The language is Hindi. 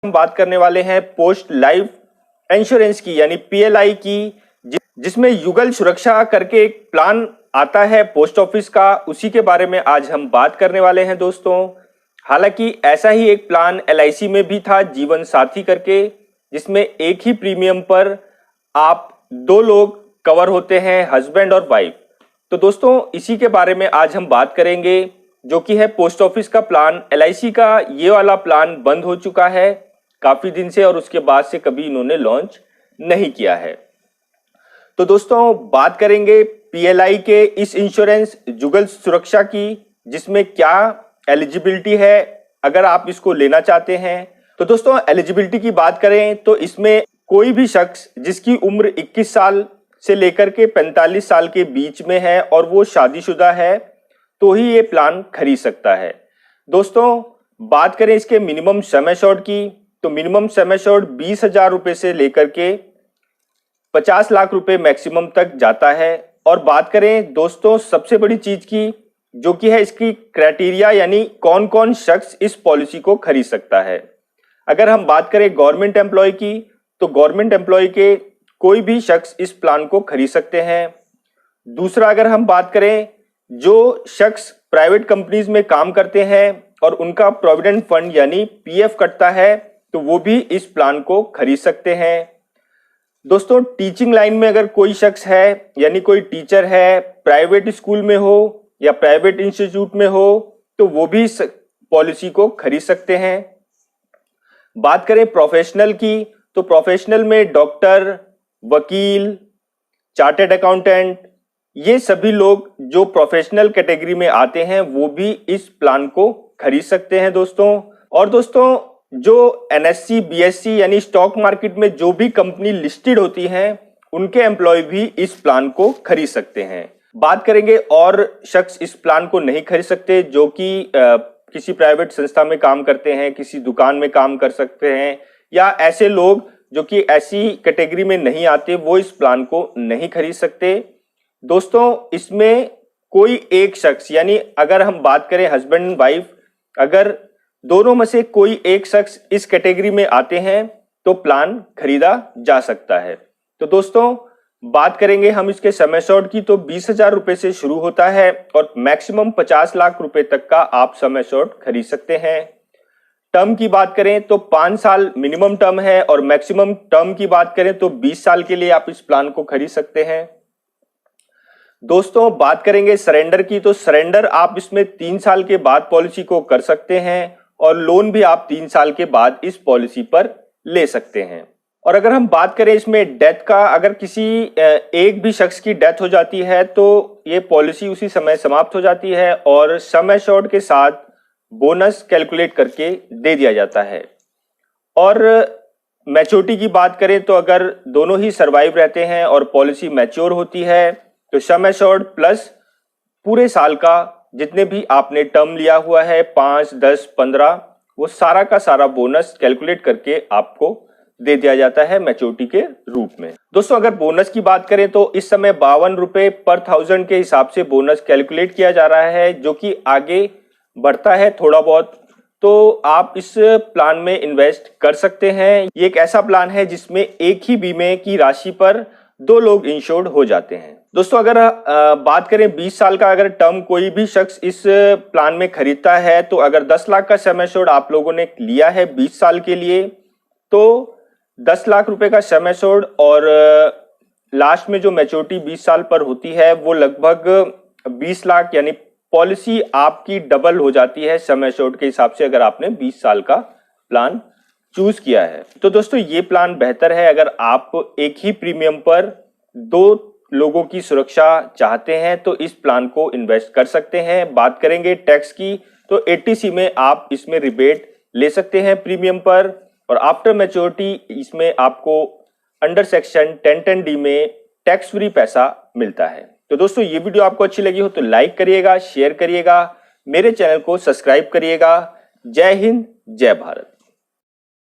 हम बात करने वाले हैं पोस्ट लाइफ इंश्योरेंस की यानी पीएलआई की, जिसमें युगल सुरक्षा करके एक प्लान आता है पोस्ट ऑफिस का। उसी के बारे में आज हम बात करने वाले हैं दोस्तों। हालांकि ऐसा ही एक प्लान एलआईसी में भी था, जीवन साथी करके, जिसमें एक ही प्रीमियम पर आप दो लोग कवर होते हैं, हस्बैंड और वाइफ। तो दोस्तों इसी के बारे में आज हम बात करेंगे, जो कि है पोस्ट ऑफिस का प्लान। एलआईसी का ये वाला प्लान बंद हो चुका है काफी दिन से और उसके बाद से कभी इन्होंने लॉन्च नहीं किया है। तो दोस्तों बात करेंगे पीएलआई के इस इंश्योरेंस जुगल सुरक्षा की, जिसमें क्या एलिजिबिलिटी है अगर आप इसको लेना चाहते हैं। तो दोस्तों एलिजिबिलिटी की बात करें तो इसमें कोई भी शख्स जिसकी उम्र 21 साल से लेकर के 45 साल के बीच में है और वो शादीशुदा है तो ही ये प्लान खरीद सकता है। दोस्तों बात करें इसके मिनिमम सम एश्योर्ड की, तो मिनिमम सम एश्योर्ड 20,000 रुपए से लेकर के 50 लाख रुपए मैक्सिमम तक जाता है। और बात करें दोस्तों सबसे बड़ी चीज की, जो कि है इसकी क्राइटेरिया, यानी कौन कौन शख्स इस पॉलिसी को खरीद सकता है। अगर हम बात करें गवर्नमेंट एम्प्लॉय की, तो गवर्नमेंट एम्प्लॉय के कोई भी शख्स इस प्लान को खरीद सकते हैं। दूसरा, अगर हम बात करें जो शख्स प्राइवेट कंपनीज में काम करते हैं और उनका प्रोविडेंट फंड यानी पीएफ कटता है, तो वो भी इस प्लान को खरीद सकते हैं। दोस्तों टीचिंग लाइन में अगर कोई शख्स है, यानी कोई टीचर है, प्राइवेट स्कूल में हो या प्राइवेट इंस्टीट्यूट में हो, तो वो भी इस पॉलिसी को खरीद सकते हैं। बात करें प्रोफेशनल की, तो प्रोफेशनल में डॉक्टर, वकील, चार्टर्ड अकाउंटेंट, ये सभी लोग जो प्रोफेशनल कैटेगरी में आते हैं वो भी इस प्लान को खरीद सकते हैं दोस्तों। और दोस्तों जो एनएससी, बीएससी यानी स्टॉक मार्केट में जो भी कंपनी लिस्टेड होती हैं, उनके एम्प्लॉय भी इस प्लान को खरीद सकते हैं। बात करेंगे और शख्स इस प्लान को नहीं खरीद सकते, जो कि किसी प्राइवेट संस्था में काम करते हैं, किसी दुकान में काम कर सकते हैं, या ऐसे लोग जो कि ऐसी कैटेगरी में नहीं आते, वो इस प्लान को नहीं खरीद सकते। दोस्तों इसमें कोई एक शख्स, यानी अगर हम बात करें हस्बैंड एंड वाइफ, अगर दोनों में से कोई एक शख्स इस कैटेगरी में आते हैं तो प्लान खरीदा जा सकता है। तो दोस्तों बात करेंगे हम इसके सम एश्योर्ड की, तो 20,000 रुपए से शुरू होता है और मैक्सिमम 50 लाख रुपए तक का आप सम एश्योर्ड खरीद सकते हैं। टर्म की बात करें तो 5 साल मिनिमम टर्म है और मैक्सिमम टर्म की बात करें तो 20 साल के लिए आप इस प्लान को खरीद सकते हैं। दोस्तों बात करेंगे सरेंडर की, तो सरेंडर आप इसमें 3 साल के बाद पॉलिसी को कर सकते हैं और लोन भी आप 3 साल के बाद इस पॉलिसी पर ले सकते हैं। और अगर हम बात करें इसमें डेथ का, अगर किसी एक भी शख्स की डेथ हो जाती है तो ये पॉलिसी उसी समय समाप्त हो जाती है और सम एश्योर्ड के साथ बोनस कैलकुलेट करके दे दिया जाता है। और मैच्योरिटी की बात करें तो अगर दोनों ही सरवाइव रहते हैं और पॉलिसी मैच्योर होती है, तो सम एश्योर्ड प्लस पूरे साल का जितने भी आपने टर्म लिया हुआ है, 5, 10, 15, वो सारा का सारा बोनस कैलकुलेट करके आपको दे दिया जाता है मैच्योरिटी के रूप में। दोस्तों अगर बोनस की बात करें तो इस समय 52 रुपए पर 1000 के हिसाब से बोनस कैलकुलेट किया जा रहा है, जो कि आगे बढ़ता है थोड़ा बहुत। तो आप इस प्लान में इन्वेस्ट कर सकते हैं। ये एक ऐसा प्लान है जिसमें एक ही बीमे की राशि पर 2 लोग इंश्योर्ड हो जाते हैं। दोस्तों अगर बात करें 20 साल का अगर टर्म कोई भी शख्स इस प्लान में खरीदता है, तो अगर 10 लाख का सम एश्योर्ड आप लोगों ने लिया है 20 साल के लिए, तो 10 लाख रुपए का सम एश्योर्ड और लास्ट में जो मैच्योरिटी 20 साल पर होती है वो लगभग 20 लाख, यानी पॉलिसी आपकी डबल हो जाती है सम एश्योर्ड के हिसाब से, अगर आपने 20 साल का प्लान चूज किया है। तो दोस्तों ये प्लान बेहतर है अगर आप एक ही प्रीमियम पर 2 लोगों की सुरक्षा चाहते हैं, तो इस प्लान को इन्वेस्ट कर सकते हैं। बात करेंगे टैक्स की, तो 80C में आप इसमें रिबेट ले सकते हैं प्रीमियम पर, और आफ्टर मैच्योरिटी इसमें आपको अंडर सेक्शन 1010D में टैक्स फ्री पैसा मिलता है। तो दोस्तों ये वीडियो आपको अच्छी लगी हो तो लाइक करिएगा, शेयर करिएगा, मेरे चैनल को सब्सक्राइब करिएगा। जय हिंद, जय भारत।